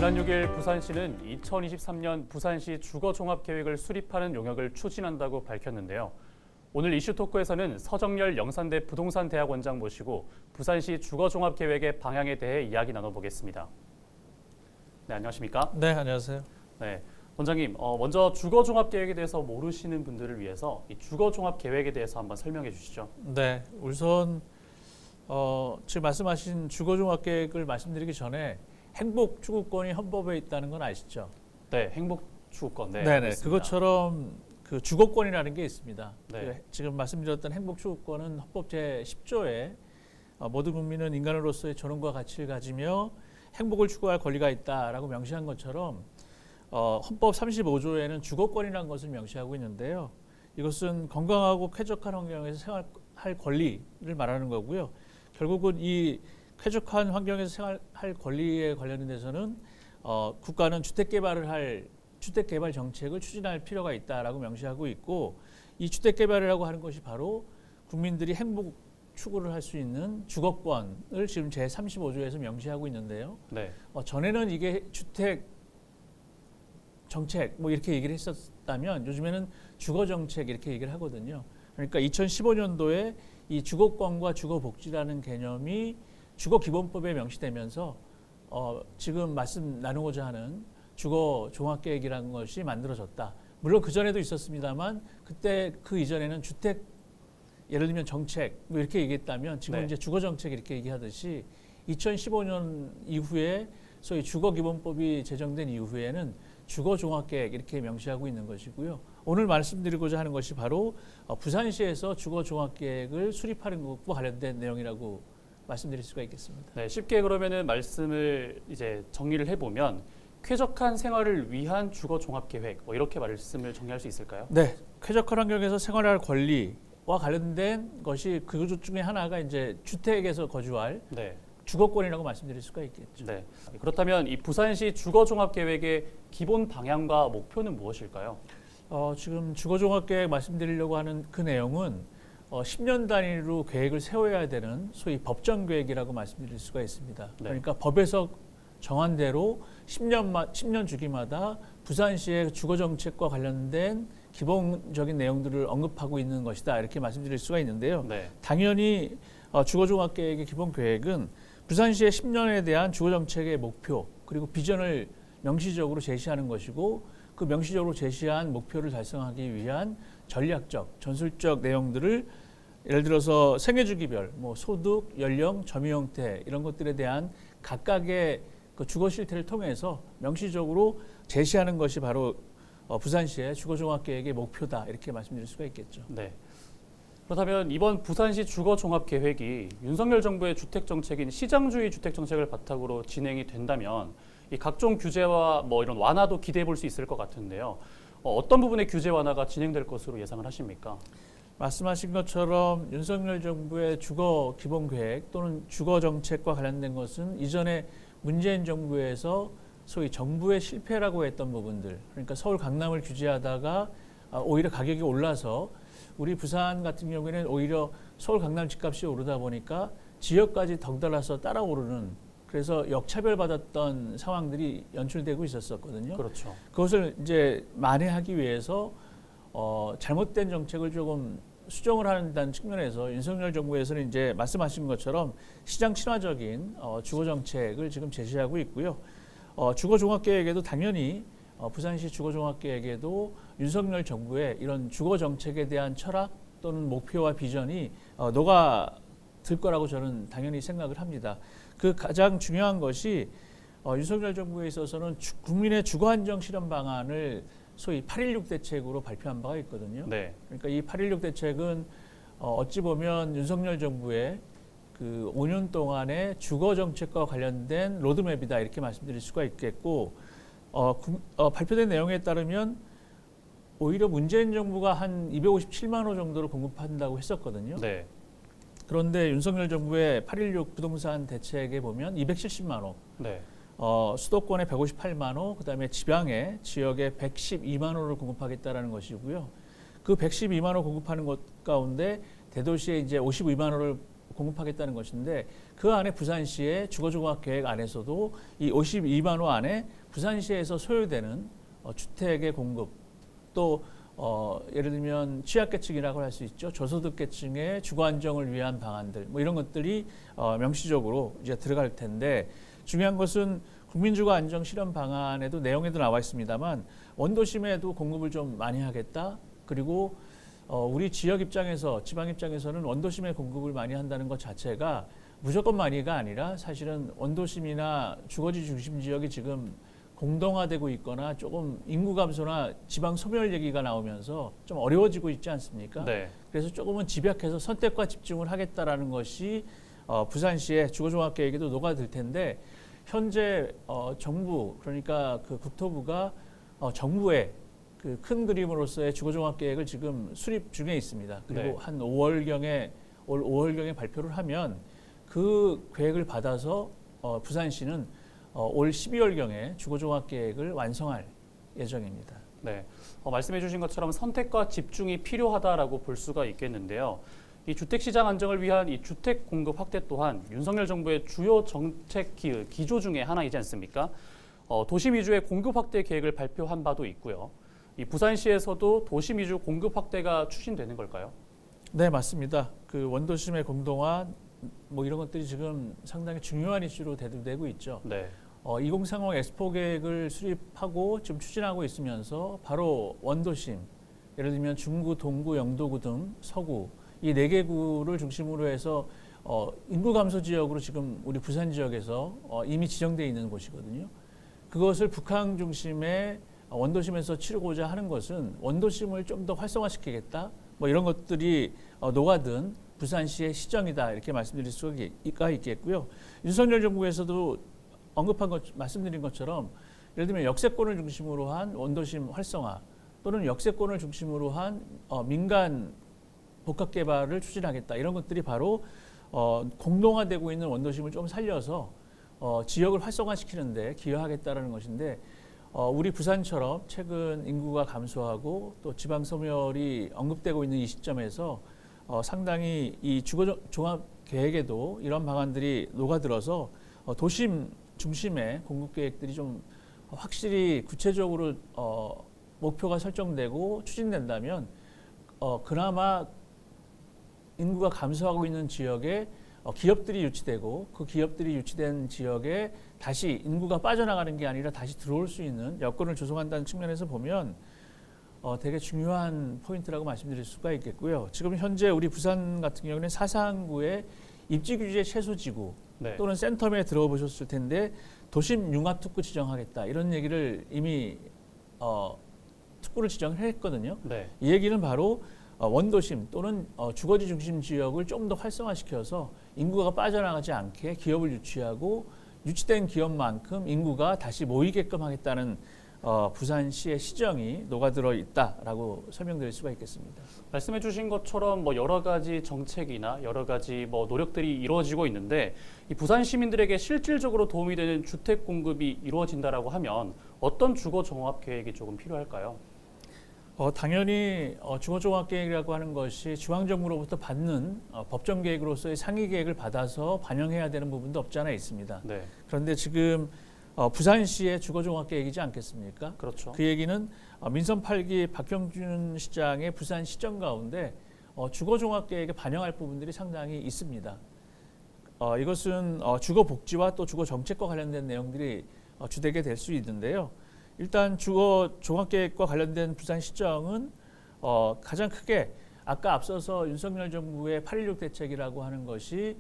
지난 6일 부산시는 2023년 부산시 주거종합계획을 수립하는 용역을 추진한다고 밝혔는데요. 오늘 이슈토크에서는 서정열 영산대 부동산대학원장 모시고 부산시 주거종합계획의 방향에 대해 이야기 나눠보겠습니다. 네, 안녕하십니까? 네, 안녕하세요. 네, 원장님, 먼저 주거종합계획에 대해서 모르시는 분들을 위해서 이 주거종합계획에 대해서 한번 설명해 주시죠. 네, 우선 지금 말씀하신 주거종합계획을 말씀드리기 전에 행복추구권이 헌법에 있다는 건 아시죠? 네, 행복추구권. 네, 네네. 알겠습니다. 그것처럼 그 주거권이라는 게 있습니다. 네. 지금 말씀드렸던 행복추구권은 헌법 제10조에 모든 국민은 인간으로서의 존엄과 가치를 가지며 행복을 추구할 권리가 있다라고 명시한 것처럼 헌법 35조에는 주거권이라는 것을 명시하고 있는데요. 이것은 건강하고 쾌적한 환경에서 생활할 권리를 말하는 거고요. 결국은 이 쾌적한 환경에서 생활할 권리에 관련돼서는 국가는 주택개발 정책을 추진할 필요가 있다라고 명시하고 있고, 이 주택개발이라고 하는 것이 바로 국민들이 행복 추구를 할 수 있는 주거권을 지금 제35조에서 명시하고 있는데요. 네. 전에는 이게 주택 정책 뭐 이렇게 얘기를 했었다면 요즘에는 주거 정책 이렇게 얘기를 하거든요. 그러니까 2015년도에 이 주거권과 주거복지라는 개념이 주거기본법에 명시되면서 지금 말씀 나누고자 하는 주거종합계획이라는 것이 만들어졌다. 물론 그 전에도 있었습니다만 그때 그 이전에는 주택 예를 들면 정책 뭐 이렇게 얘기했다면 지금 네. 이제 주거정책 이렇게 얘기하듯이 2015년 이후에 소위 주거기본법이 제정된 이후에는 주거종합계획 이렇게 명시하고 있는 것이고요. 오늘 말씀드리고자 하는 것이 바로 부산시에서 주거종합계획을 수립하는 것과 관련된 내용이라고 말씀드릴 수가 있겠습니다. 네, 쉽게 그러면은 말씀을 이제 정리를 해보면 쾌적한 생활을 위한 주거종합계획 뭐 이렇게 말씀을 정리할 수 있을까요? 네, 쾌적한 환경에서 생활할 권리와 관련된 것이 그 중에 하나가 이제 주택에서 거주할 네. 주거권이라고 말씀드릴 수가 있겠죠. 네. 그렇다면 이 부산시 주거종합계획의 기본 방향과 목표는 무엇일까요? 지금 주거종합계획 말씀드리려고 하는 그 내용은 10년 단위로 계획을 세워야 되는 소위 법정계획이라고 말씀드릴 수가 있습니다. 네. 그러니까 법에서 정한 대로 10년 주기마다 부산시의 주거정책과 관련된 기본적인 내용들을 언급하고 있는 것이다. 이렇게 말씀드릴 수가 있는데요. 네. 당연히 주거종합계획의 기본계획은 부산시의 10년에 대한 주거정책의 목표 그리고 비전을 명시적으로 제시하는 것이고, 그 명시적으로 제시한 목표를 달성하기 위한 전략적, 전술적 내용들을 예를 들어서 생애주기별, 뭐 소득, 연령, 점유 형태 이런 것들에 대한 각각의 그 주거 실태를 통해서 명시적으로 제시하는 것이 바로 부산시의 주거종합계획의 목표다 이렇게 말씀드릴 수가 있겠죠. 네. 그렇다면 이번 부산시 주거종합계획이 윤석열 정부의 주택정책인 시장주의 주택정책을 바탕으로 진행이 된다면 이 각종 규제와 뭐 이런 완화도 기대해 볼 수 있을 것 같은데요. 어떤 부분의 규제 완화가 진행될 것으로 예상을 하십니까? 말씀하신 것처럼 윤석열 정부의 주거 기본계획 또는 주거 정책과 관련된 것은 이전에 문재인 정부에서 소위 정부의 실패라고 했던 부분들, 그러니까 서울 강남을 규제하다가 오히려 가격이 올라서 우리 부산 같은 경우에는 오히려 서울 강남 집값이 오르다 보니까 지역까지 덩달아서 따라오르는, 그래서 역차별받았던 상황들이 연출되고 있었거든요. 그렇죠. 그것을 이제 만회하기 위해서 잘못된 정책을 조금 수정을 하는 측면에서 윤석열 정부에서는 이제 말씀하신 것처럼 시장 친화적인 주거 정책을 지금 제시하고 있고요. 주거 종합계획에도 당연히 부산시 주거 종합계획에도 윤석열 정부의 이런 주거 정책에 대한 철학 또는 목표와 비전이 녹아들 거라고 저는 당연히 생각을 합니다. 그 가장 중요한 것이 윤석열 정부에 있어서는 국민의 주거 안정 실현 방안을 소위 8.16 대책으로 발표한 바가 있거든요. 네. 그러니까 이 8.16 대책은 어찌 보면 윤석열 정부의 그 5년 동안의 주거 정책과 관련된 로드맵이다 이렇게 말씀드릴 수가 있겠고, 발표된 내용에 따르면 오히려 문재인 정부가 한 257만 호 정도를 공급한다고 했었거든요. 네. 그런데 윤석열 정부의 8.16 부동산 대책에 보면 270만 호, 네. 수도권에 158만 호, 그다음에 지역에 112만 호를 공급하겠다라는 것이고요. 그 112만 호 공급하는 것 가운데 대도시에 이제 52만 호를 공급하겠다는 것인데 그 안에 부산시의 주거종합계획 안에서도 이 52만 호 안에 부산시에서 소요되는 주택의 공급 또 예를 들면 취약계층이라고 할 수 있죠. 저소득계층의 주거 안정을 위한 방안들 뭐 이런 것들이 명시적으로 이제 들어갈 텐데 중요한 것은 국민주거 안정 실현 방안에도 내용에도 나와 있습니다만 원도심에도 공급을 좀 많이 하겠다. 그리고 우리 지역 입장에서 지방 입장에서는 원도심에 공급을 많이 한다는 것 자체가 무조건 많이가 아니라 사실은 원도심이나 주거지 중심 지역이 지금 공동화되고 있거나 조금 인구 감소나 지방 소멸 얘기가 나오면서 좀 어려워지고 있지 않습니까? 네. 그래서 조금은 집약해서 선택과 집중을 하겠다라는 것이 부산시의 주거종합계획에도 녹아들 텐데 현재 정부 그러니까 그 국토부가 정부의 그 큰 그림으로서의 주거종합계획을 지금 수립 중에 있습니다. 그리고 네. 한 5월경에 올 5월경에 발표를 하면 그 계획을 받아서 부산시는 올 12월경에 주거종합계획을 완성할 예정입니다. 네, 말씀해 주신 것처럼 선택과 집중이 필요하다라고 볼 수가 있겠는데요. 이 주택시장 안정을 위한 이 주택 공급 확대 또한 윤석열 정부의 주요 정책 기조 중에 하나이지 않습니까? 도심 위주의 공급 확대 계획을 발표한 바도 있고요. 이 부산시에서도 도심 위주 공급 확대가 추진되는 걸까요? 네, 맞습니다. 그 원도심의 공동화 뭐 이런 것들이 지금 상당히 중요한 이슈로 대두되고 있죠. 네. 2030 엑스포 계획을 수립하고 지금 추진하고 있으면서 바로 원도심, 예를 들면 중구, 동구, 영도구 등 서구 이 4개 구를 중심으로 해서 인구 감소 지역으로 지금 우리 부산 지역에서 이미 지정돼 있는 곳이거든요. 그것을 북한 중심의 원도심에서 치르고자 하는 것은 원도심을 좀 더 활성화시키겠다. 뭐 이런 것들이 녹아든 부산시의 시정이다 이렇게 말씀드릴 수가 있겠고요. 윤석열 정부에서도 말씀드린 것처럼 예를 들면 역세권을 중심으로 한 원도심 활성화 또는 역세권을 중심으로 한 민간 복합 개발을 추진하겠다 이런 것들이 바로 공동화되고 있는 원도심을 좀 살려서 지역을 활성화시키는데 기여하겠다라는 것인데 우리 부산처럼 최근 인구가 감소하고 또 지방 소멸이 언급되고 있는 이 시점에서 상당히 이 주거 종합 계획에도 이런 방안들이 녹아들어서 도심 중심의 공급 계획들이 좀 확실히 구체적으로 목표가 설정되고 추진된다면 그나마 인구가 감소하고 있는 지역에 기업들이 유치되고 그 기업들이 유치된 지역에 다시 인구가 빠져나가는 게 아니라 다시 들어올 수 있는 여건을 조성한다는 측면에서 보면 되게 중요한 포인트라고 말씀드릴 수가 있겠고요. 지금 현재 우리 부산 같은 경우는 사상구의 입지 규제 최소 지구 네. 또는 센텀에 들어보셨을 텐데 도심 융합 특구 지정하겠다 이런 얘기를 이미 특구를 지정했거든요. 네. 이 얘기는 바로 원도심 또는 주거지 중심 지역을 좀 더 활성화시켜서 인구가 빠져나가지 않게 기업을 유치하고 유치된 기업만큼 인구가 다시 모이게끔 하겠다는 부산시의 시정이 녹아들어 있다라고 설명드릴 수가 있겠습니다. 말씀해 주신 것처럼 뭐 여러 가지 정책이나 여러 가지 뭐 노력들이 이루어지고 있는데 이 부산 시민들에게 실질적으로 도움이 되는 주택 공급이 이루어진다라고 하면 어떤 주거 종합 계획이 조금 필요할까요? 당연히 주거종합계획이라고 하는 것이 중앙정부로부터 받는 법정 계획으로서의 상위 계획을 받아서 반영해야 되는 부분도 없지 않아 있습니다. 네. 그런데 지금 부산시의 주거종합계획이지 않겠습니까? 그렇죠. 그 얘기는 민선 8기 박형준 시장의 부산 시정 가운데 주거종합계획에 반영할 부분들이 상당히 있습니다. 이것은 주거복지와 또 주거정책과 관련된 내용들이 주되게 될 수 있는데요. 일단 주거종합계획과 관련된 부산 시정은 가장 크게 아까 앞서서 윤석열 정부의 8.16 대책이라고 하는 것이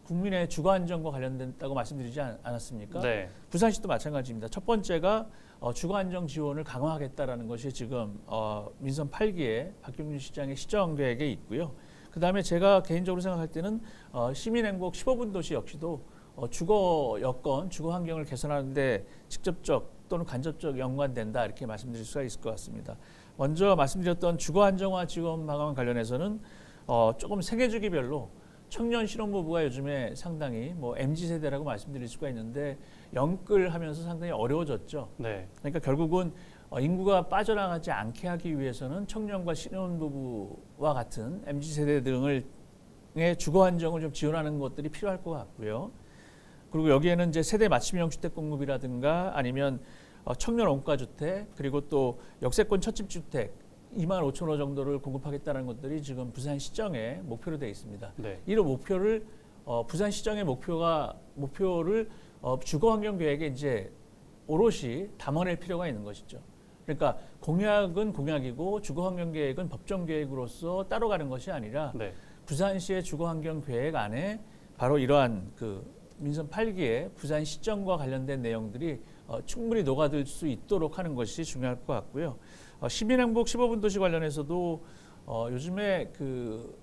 국민의 주거 안정과 관련됐다고 말씀드리지 않았습니까? 네. 부산시도 마찬가지입니다. 첫 번째가 주거 안정 지원을 강화하겠다라는 것이 지금 민선 8기의 박경준 시장의 시정 계획에 있고요. 그다음에 제가 개인적으로 생각할 때는 시민행복 15분 도시 역시도 주거 여건, 주거 환경을 개선하는 데 직접적 또는 간접적 연관된다 이렇게 말씀드릴 수가 있을 것 같습니다. 먼저 말씀드렸던 주거 안정화 지원 방안 관련해서는 조금 생애주기별로 청년 신혼부부가 요즘에 상당히 뭐 MZ세대라고 말씀드릴 수가 있는데 영끌하면서 상당히 어려워졌죠. 네. 그러니까 결국은 인구가 빠져나가지 않게 하기 위해서는 청년과 신혼부부와 같은 MZ세대 등을 주거 안정을 좀 지원하는 것들이 필요할 것 같고요. 그리고 여기에는 이제 세대 맞춤형 주택 공급이라든가 아니면 청년 원가주택 그리고 또 역세권 첫집주택 2만 5천 호 정도를 공급하겠다는 것들이 지금 부산시정의 목표로 되어 있습니다. 네. 이런 목표를 부산시정의 목표를 주거환경계획에 이제 오롯이 담아낼 필요가 있는 것이죠. 그러니까 공약은 공약이고 주거환경계획은 법정계획으로서 따로 가는 것이 아니라 네. 부산시의 주거환경계획 안에 바로 이러한 그 민선 8기의 부산시정과 관련된 내용들이 충분히 녹아들 수 있도록 하는 것이 중요할 것 같고요. 시민행복 15분 도시 관련해서도 요즘에 그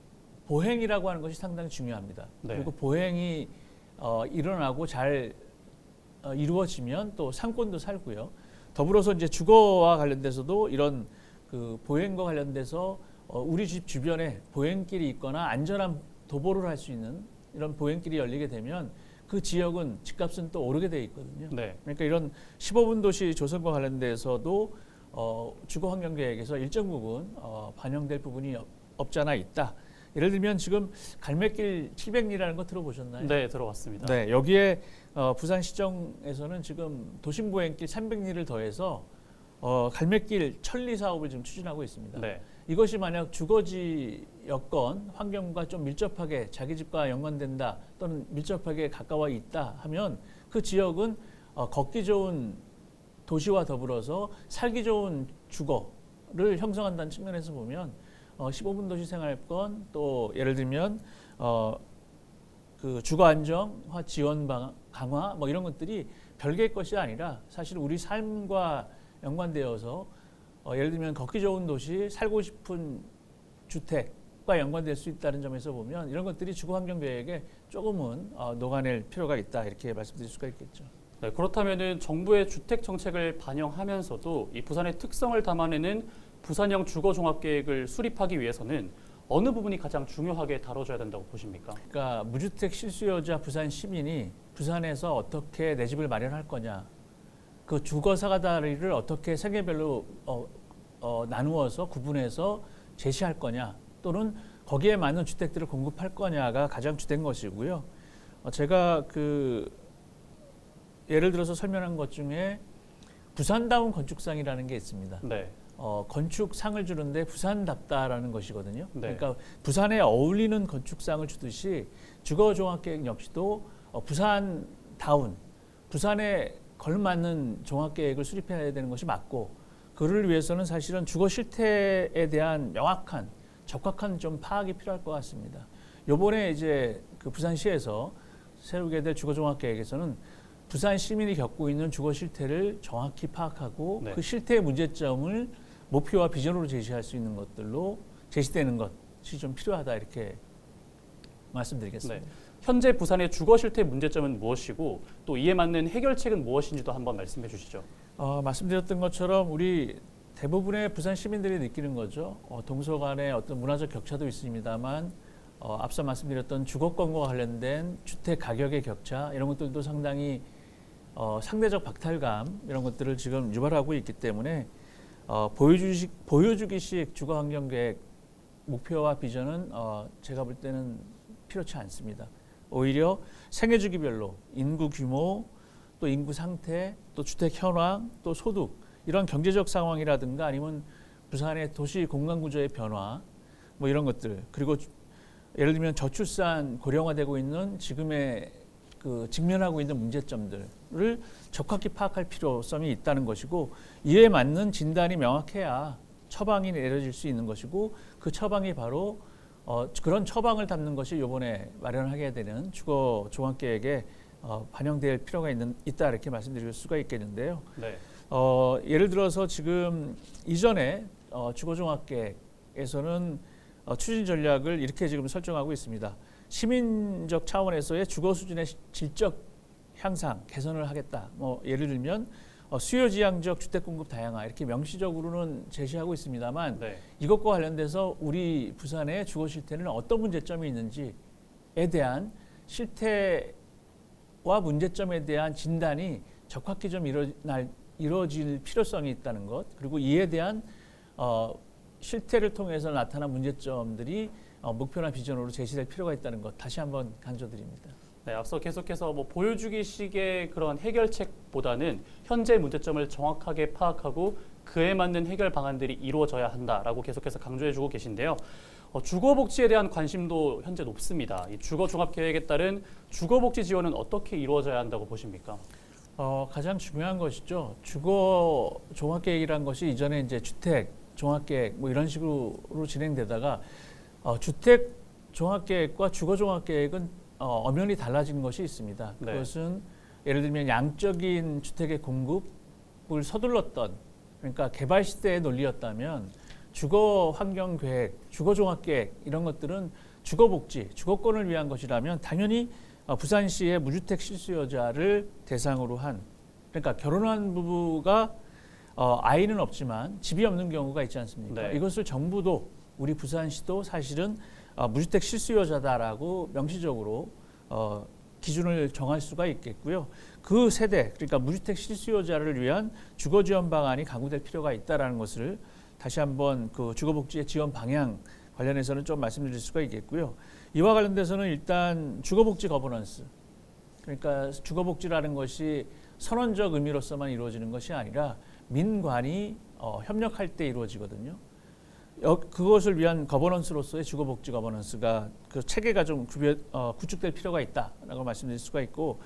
보행이라고 하는 것이 상당히 중요합니다. 네. 그리고 보행이 일어나고 잘 이루어지면 또 상권도 살고요. 더불어서 이제 주거와 관련돼서도 이런 그 보행과 관련돼서 우리 집 주변에 보행길이 있거나 안전한 도보를 할 수 있는 이런 보행길이 열리게 되면 그 지역은 집값은 또 오르게 돼 있거든요. 네. 그러니까 이런 15분 도시 조성과 관련돼서도 주거환경계획에서 일정 부분 반영될 부분이 없지 않아 있다. 예를 들면 지금 갈매길 700리라는 거 들어보셨나요? 네, 들어봤습니다. 네, 여기에 부산시정에서는 지금 도심보행길 300리를 더해서 갈매길 1000리 사업을 지금 추진하고 있습니다. 네. 이것이 만약 주거지 여건, 환경과 좀 밀접하게 자기 집과 연관된다 또는 밀접하게 가까워 있다 하면 그 지역은 걷기 좋은 도시와 더불어서 살기 좋은 주거를 형성한다는 측면에서 보면 15분 도시 생활권 또 예를 들면 그 주거 안정화 지원 강화 뭐 이런 것들이 별개의 것이 아니라 사실 우리 삶과 연관되어서 예를 들면 걷기 좋은 도시 살고 싶은 주택과 연관될 수 있다는 점에서 보면 이런 것들이 주거환경계획에 조금은 녹아낼 필요가 있다 이렇게 말씀드릴 수가 있겠죠. 네, 그렇다면은 정부의 주택 정책을 반영하면서도 이 부산의 특성을 담아내는 부산형 주거 종합 계획을 수립하기 위해서는 어느 부분이 가장 중요하게 다뤄져야 된다고 보십니까? 그러니까 무주택 실수요자 부산 시민이 부산에서 어떻게 내 집을 마련할 거냐, 그 주거 사다리를 어떻게 세계별로 나누어서 구분해서 제시할 거냐, 또는 거기에 맞는 주택들을 공급할 거냐가 가장 주된 것이고요. 제가 그 예를 들어서 설명한 것 중에 부산다운 건축상이라는 게 있습니다. 네. 건축상을 주는데 부산답다라는 것이거든요. 네. 그러니까 부산에 어울리는 건축상을 주듯이 주거종합계획 역시도 부산다운, 부산에 걸맞는 종합계획을 수립해야 되는 것이 맞고, 그를 위해서는 사실은 주거 실태에 대한 명확한, 적확한 좀 파악이 필요할 것 같습니다. 요번에 이제 그 부산시에서 세우게 될 주거종합계획에서는 부산 시민이 겪고 있는 주거 실태를 정확히 파악하고 네. 그 실태의 문제점을 목표와 비전으로 제시할 수 있는 것들로 제시되는 것이 좀 필요하다 이렇게 말씀드리겠습니다. 네. 현재 부산의 주거 실태 문제점은 무엇이고 또 이에 맞는 해결책은 무엇인지도 한번 말씀해 주시죠. 말씀드렸던 것처럼 우리 대부분의 부산 시민들이 느끼는 거죠. 동서 간의 어떤 문화적 격차도 있습니다만 앞서 말씀드렸던 주거권과 관련된 주택 가격의 격차 이런 것들도 상당히 상대적 박탈감 이런 것들을 지금 유발하고 있기 때문에 보여주기식 주거환경계획 목표와 비전은 제가 볼 때는 필요치 않습니다. 오히려 생애주기별로 인구 규모, 또 인구 상태, 또 주택 현황, 또 소득 이런 경제적 상황이라든가 아니면 부산의 도시 공간 구조의 변화 뭐 이런 것들, 그리고 예를 들면 저출산 고령화되고 있는 지금의 그 직면하고 있는 문제점들을 적확히 파악할 필요성이 있다는 것이고, 이에 맞는 진단이 명확해야 처방이 내려질 수 있는 것이고, 그 처방이 바로 그런 처방을 담는 것이 이번에 마련하게 되는 주거 종합계획에 반영될 필요가 있다 이렇게 말씀드릴 수가 있겠는데요. 네. 예를 들어서 지금 이전에 주거종합계획에서는 추진 전략을 이렇게 지금 설정하고 있습니다. 시민적 차원에서의 주거 수준의 질적 향상, 개선을 하겠다. 뭐 예를 들면 수요지향적 주택 공급 다양화 이렇게 명시적으로는 제시하고 있습니다만 네. 이것과 관련돼서 우리 부산의 주거 실태는 어떤 문제점이 있는지에 대한 실태와 문제점에 대한 진단이 적확히 좀 이루어질 필요성이 있다는 것, 그리고 이에 대한 실태를 통해서 나타난 문제점들이 목표나 비전으로 제시될 필요가 있다는 것 다시 한번 강조드립니다. 네, 앞서 계속해서 보여주기식의 그런 해결책보다는 현재 문제점을 정확하게 파악하고 그에 맞는 해결 방안들이 이루어져야 한다라고 계속해서 강조해주고 계신데요. 주거복지에 대한 관심도 현재 높습니다. 이 주거종합계획에 따른 주거복지 지원은 어떻게 이루어져야 한다고 보십니까? 가장 중요한 것이죠. 주거종합계획이라는 것이 이전에 이제 주택종합계획 이런 식으로 진행되다가 주택종합계획과 주거종합계획은 엄연히 달라진 것이 있습니다. 네. 그것은 예를 들면 양적인 주택의 공급을 서둘렀던, 그러니까 개발 시대의 논리였다면 주거환경계획, 주거종합계획 이런 것들은 주거복지, 주거권을 위한 것이라면 당연히 부산시의 무주택 실수요자를 대상으로 한, 그러니까 결혼한 부부가 아이는 없지만 집이 없는 경우가 있지 않습니까? 네. 이것을 정부도 우리 부산시도 사실은 무주택 실수요자다라고 명시적으로 기준을 정할 수가 있겠고요. 그 세대, 그러니까 무주택 실수요자를 위한 주거 지원 방안이 강구될 필요가 있다라는 것을 다시 한번 그 주거복지의 지원 방향 관련해서는 좀 말씀드릴 수가 있겠고요. 이와 관련돼서는 일단 주거복지 거버넌스, 그러니까 주거복지라는 것이 선언적 의미로서만 이루어지는 것이 아니라 민관이 협력할 때 이루어지거든요. 그것을 위한 거버넌스로서의 주거복지 거버넌스가 그 체계가 좀 구축될 필요가 있다라고 말씀드릴 수가 있고,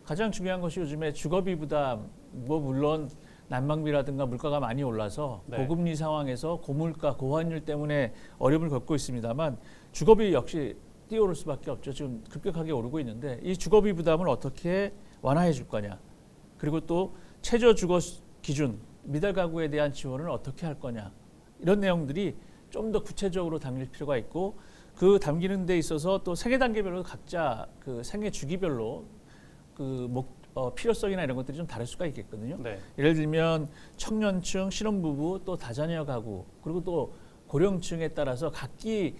가장 중요한 것이 요즘에 주거비 부담, 물론 난방비라든가 물가가 많이 올라서 네. 고금리 상황에서 고물가, 고환율 때문에 어려움을 겪고 있습니다만 주거비 역시 뛰어오를 수밖에 없죠. 지금 급격하게 오르고 있는데 이 주거비 부담을 어떻게 완화해 줄 거냐, 그리고 또 최저 주거 기준, 미달 가구에 대한 지원을 어떻게 할 거냐, 이런 내용들이 좀 더 구체적으로 담길 필요가 있고, 그 담기는 데 있어서 또 생애 단계별로 각자 그 생애 주기별로 그 필요성이나 이런 것들이 좀 다를 수가 있겠거든요. 네. 예를 들면 청년층, 신혼부부, 또 다자녀 가구, 그리고 또 고령층에 따라서 각기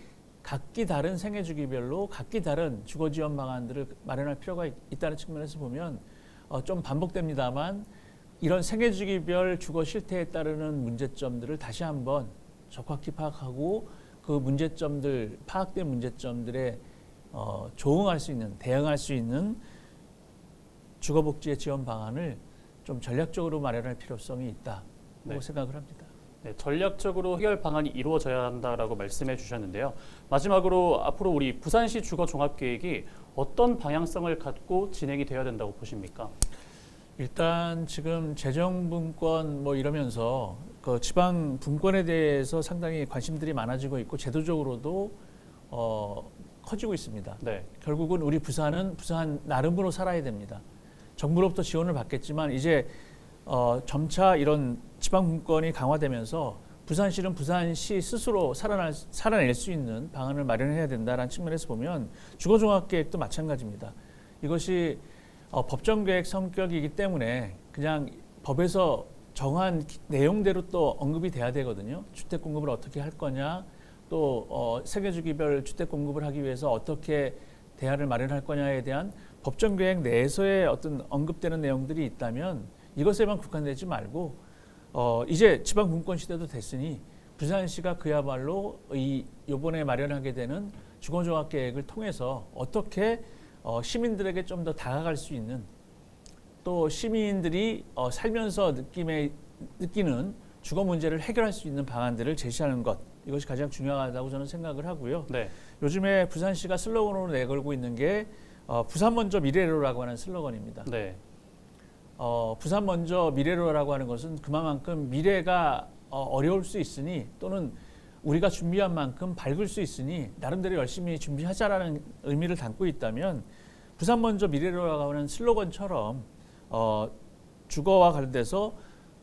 다른 생애 주기별로 각기 다른 주거 지원 방안들을 마련할 필요가 있다는 측면에서 보면 좀 반복됩니다만 이런 생애 주기별 주거 실태에 따르는 문제점들을 다시 한번 적확히 파악하고 그 문제점들, 파악된 문제점들에 조응할 수 있는, 대응할 수 있는 주거복지의 지원 방안을 좀 전략적으로 마련할 필요성이 있다고 네. 생각을 합니다. 네, 전략적으로 해결 방안이 이루어져야 한다라고 말씀해 주셨는데요. 마지막으로 앞으로 우리 부산시 주거종합계획이 어떤 방향성을 갖고 진행이 되어야 된다고 보십니까? 일단 지금 재정분권 이러면서 그 지방 분권에 대해서 상당히 관심들이 많아지고 있고 제도적으로도 커지고 있습니다. 네. 결국은 우리 부산은 부산 나름으로 살아야 됩니다. 정부로부터 지원을 받겠지만 이제 점차 이런 지방 분권이 강화되면서 부산시는 부산시 스스로 살아낼 수 있는 방안을 마련해야 된다는 측면에서 보면 주거종합계획도 마찬가지입니다. 이것이 법정계획 성격이기 때문에 그냥 법에서 정한 내용대로 또 언급이 돼야 되거든요. 주택 공급을 어떻게 할 거냐, 또 세계주기별 주택 공급을 하기 위해서 어떻게 대안을 마련할 거냐에 대한 법정계획 내에서의 어떤 언급되는 내용들이 있다면 이것에만 국한되지 말고 이제 지방 분권 시대도 됐으니 부산시가 그야말로 이번에 마련하게 되는 주거종합계획을 통해서 어떻게 시민들에게 좀 더 다가갈 수 있는, 또 시민들이 살면서 느끼는 주거 문제를 해결할 수 있는 방안들을 제시하는 것, 이것이 가장 중요하다고 저는 생각을 하고요. 네. 요즘에 부산시가 슬로건으로 내걸고 있는 게 부산 먼저 미래로라고 하는 슬로건입니다. 네. 부산 먼저 미래로라고 하는 것은 그만큼 미래가 어려울 수 있으니, 또는 우리가 준비한 만큼 밝을 수 있으니 나름대로 열심히 준비하자라는 의미를 담고 있다면, 부산 먼저 미래로라고 하는 슬로건처럼 주거와 관련돼서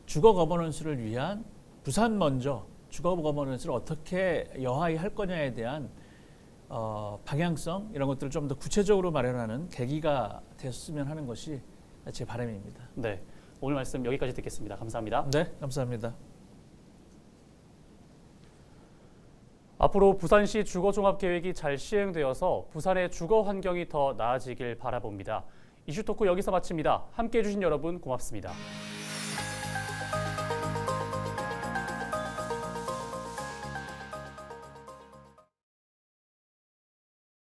주거 거버넌스를 위한 부산 먼저 주거 거버넌스를 어떻게 여하히 할 거냐에 대한 방향성, 이런 것들을 좀 더 구체적으로 마련하는 계기가 됐으면 하는 것이 제 바람입니다. 네. 오늘 말씀 여기까지 듣겠습니다. 감사합니다. 네, 감사합니다. 앞으로 부산시 주거종합계획이 잘 시행되어서 부산의 주거 환경이 더 나아지길 바라봅니다. 이슈토크 여기서 마칩니다. 함께해 주신 여러분 고맙습니다.